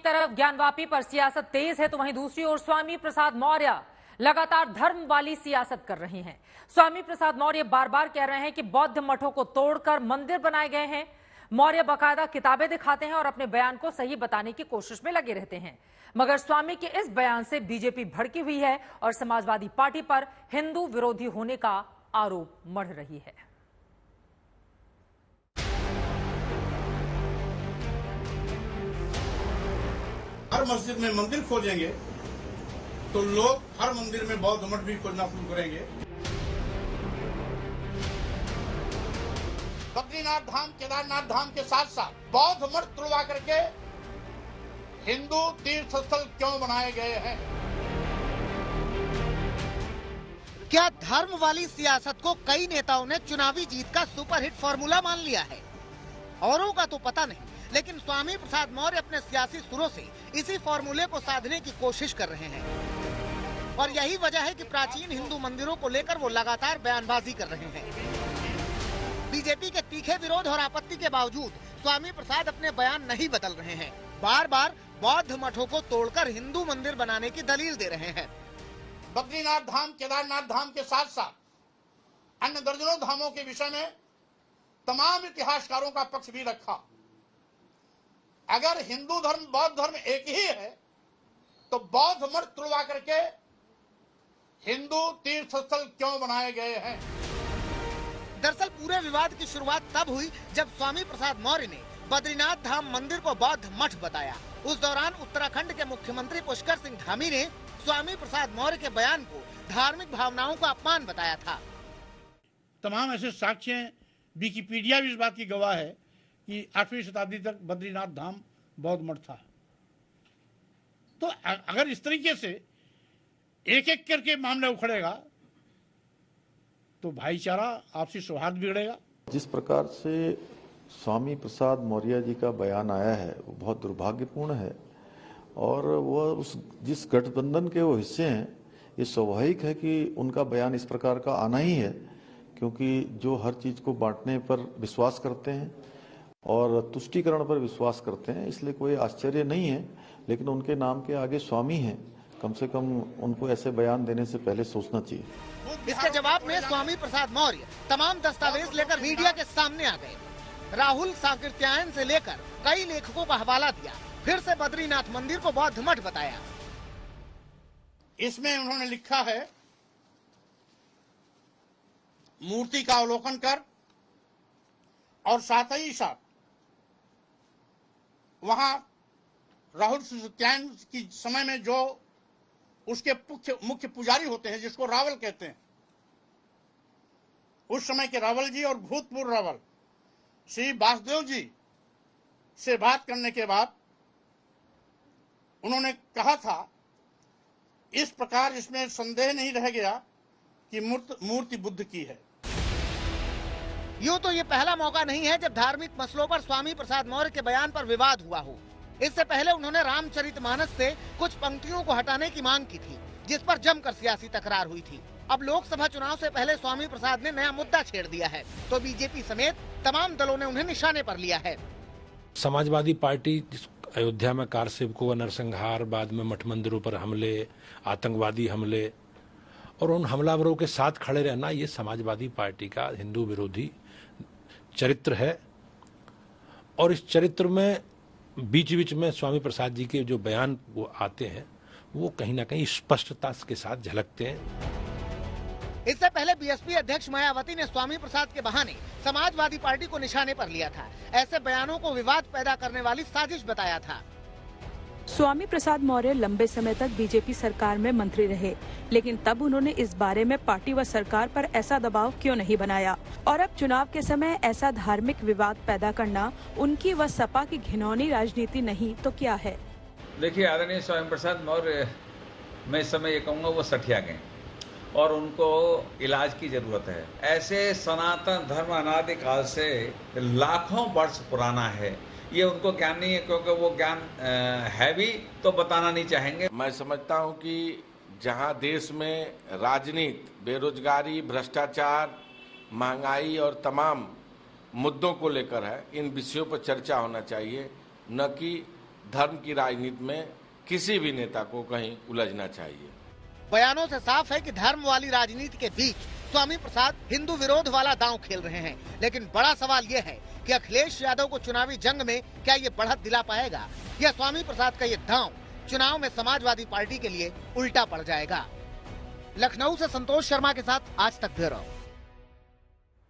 तरफ ज्ञानवापी पर सियासत तेज है तो वहीं दूसरी ओर स्वामी प्रसाद मौर्य लगातार धर्म वाली सियासत कर रहे हैं। स्वामी प्रसाद मौर्य बार बार कह रहे हैं कि बौद्ध मठों को तोड़कर मंदिर बनाए गए हैं। मौर्य बाकायदा किताबें दिखाते हैं और अपने बयान को सही बताने की कोशिश में लगे रहते हैं, मगर स्वामी के इस बयान से बीजेपी भड़की हुई है और समाजवादी पार्टी पर हिंदू विरोधी होने का आरोप मढ़ रही है। हर मस्जिद में मंदिर खोजेंगे तो लोग हर मंदिर में बौद्ध मठ भी खोजना शुरू करेंगे। बद्रीनाथ धाम, केदारनाथ धाम के साथ साथ बौद्ध मठ तुड़वा करके हिंदू तीर्थ स्थल क्यों बनाए गए हैं? क्या धर्म वाली सियासत को कई नेताओं ने चुनावी जीत का सुपरहिट फॉर्मूला मान लिया है? औरों का तो पता नहीं, लेकिन स्वामी प्रसाद मौर्य अपने सियासी सुरों से इसी फॉर्मूले को साधने की कोशिश कर रहे हैं और यही वजह है कि प्राचीन हिंदू मंदिरों को लेकर वो लगातार बयानबाजी कर रहे हैं। बीजेपी के तीखे विरोध और आपत्ति के बावजूद स्वामी प्रसाद अपने बयान नहीं बदल रहे हैं। बार बार बौद्ध मठों को तोड़कर हिंदू मंदिर बनाने की दलील दे रहे हैं। बद्रीनाथ धाम, केदारनाथ धाम के साथ साथ अन्य दर्जनों धामों के विषय में तमाम इतिहासकारों का पक्ष भी रखा। अगर हिंदू धर्म बौद्ध धर्म एक ही है तो बौद्ध मठ तुड़वा करके हिंदू तीर्थ स्थल क्यों बनाए गए हैं? दरअसल पूरे विवाद की शुरुआत तब हुई जब स्वामी प्रसाद मौर्य ने बद्रीनाथ धाम मंदिर को बौद्ध मठ बताया। उस दौरान उत्तराखंड के मुख्यमंत्री पुष्कर सिंह धामी ने स्वामी प्रसाद मौर्य के बयान को धार्मिक भावनाओं का अपमान बताया था। तमाम ऐसे साक्ष्य हैं, विकिपीडिया भी इस बात की गवाह है कि 8वीं शताब्दी तक बद्रीनाथ धाम बौद्ध मठ था। तो अगर इस तरीके से एक एक करके मामला उखड़ेगा तो भाईचारा, आपसी सौहार्द बिगड़ेगा। जिस प्रकार से स्वामी प्रसाद मौर्य जी का बयान आया है वो बहुत दुर्भाग्यपूर्ण है और वह जिस गठबंधन के वो हिस्से हैं, ये स्वाभाविक है कि उनका बयान इस प्रकार का आना ही है, क्योंकि जो हर चीज को बांटने पर विश्वास करते हैं और तुष्टीकरण पर विश्वास करते हैं, इसलिए कोई आश्चर्य नहीं है। लेकिन उनके नाम के आगे स्वामी हैं, कम से कम उनको ऐसे बयान देने से पहले सोचना चाहिए। इसके जवाब में स्वामी प्रसाद मौर्य तमाम दस्तावेज लेकर मीडिया के सामने आ गए। राहुल सांकृत्यायन से लेकर कई लेखकों का हवाला दिया, फिर से बद्रीनाथ मंदिर को बौद्ध मठ बताया। इसमें उन्होंने लिखा है, मूर्ति का अवलोकन कर और साथ ही साथ वहां राहुल सांकृत्यायन की समय में जो उसके मुख्य पुजारी होते हैं, जिसको रावल कहते हैं, उस समय के रावल जी और भूतपूर्व रावल श्री वासुदेव जी से बात करने के बाद उन्होंने कहा था, इस प्रकार इसमें संदेह नहीं रह गया कि मूर्ति बुद्ध की है। यूं तो ये पहला मौका नहीं है जब धार्मिक मसलों पर स्वामी प्रसाद मौर्य के बयान पर विवाद हुआ हो। इससे पहले उन्होंने रामचरितमानस से कुछ पंक्तियों को हटाने की मांग की थी, जिस पर जमकर सियासी तकरार हुई थी। अब लोकसभा चुनाव से पहले स्वामी प्रसाद ने नया मुद्दा छेड़ दिया है, तो बीजेपी समेत तमाम दलों ने उन्हें निशाने पर लिया है। समाजवादी पार्टी अयोध्या में कार सेवकों का नरसंहार, बाद में मठ मंदिरों पर हमले, आतंकवादी हमले और उन हमलावरों के साथ खड़े रहना, ये समाजवादी पार्टी का हिंदू विरोधी चरित्र है। और इस चरित्र में बीच बीच में स्वामी प्रसाद जी के जो बयान वो आते हैं, वो कहीं ना कहीं स्पष्टता के साथ झलकते हैं। इससे पहले बीएसपी अध्यक्ष मायावती ने स्वामी प्रसाद के बहाने समाजवादी पार्टी को निशाने पर लिया था। ऐसे बयानों को विवाद पैदा करने वाली साजिश बताया था। स्वामी प्रसाद मौर्य लंबे समय तक बीजेपी सरकार में मंत्री रहे, लेकिन तब उन्होंने इस बारे में पार्टी व सरकार पर ऐसा दबाव क्यों नहीं बनाया? और अब चुनाव के समय ऐसा धार्मिक विवाद पैदा करना उनकी व सपा की घिनौनी राजनीति नहीं तो क्या है? देखिए, आदरणीय स्वामी प्रसाद मौर्य, मैं इस समय ये कहूँगा वो सठिया गए और उनको इलाज की जरूरत है। ऐसे सनातन धर्म अनादिकाल से लाखों वर्ष पुराना है, ये उनको ज्ञान नहीं है, क्योंकि वो ज्ञान है भी तो बताना नहीं चाहेंगे। मैं समझता हूँ कि जहाँ देश में राजनीति, बेरोजगारी, भ्रष्टाचार, महंगाई और तमाम मुद्दों को लेकर है, इन विषयों पर चर्चा होना चाहिए, न कि धर्म की राजनीति में किसी भी नेता को कहीं उलझना चाहिए। बयानों से साफ है कि धर्म वाली राजनीति के बीच स्वामी प्रसाद हिंदू विरोध वाला दांव खेल रहे हैं। लेकिन बड़ा सवाल ये है कि अखिलेश यादव को चुनावी जंग में क्या ये बढ़त दिला पाएगा या स्वामी प्रसाद का ये दांव चुनाव में समाजवादी पार्टी के लिए उल्टा पड़ जाएगा। लखनऊ से संतोष शर्मा के साथ आज तक ब्यूरो।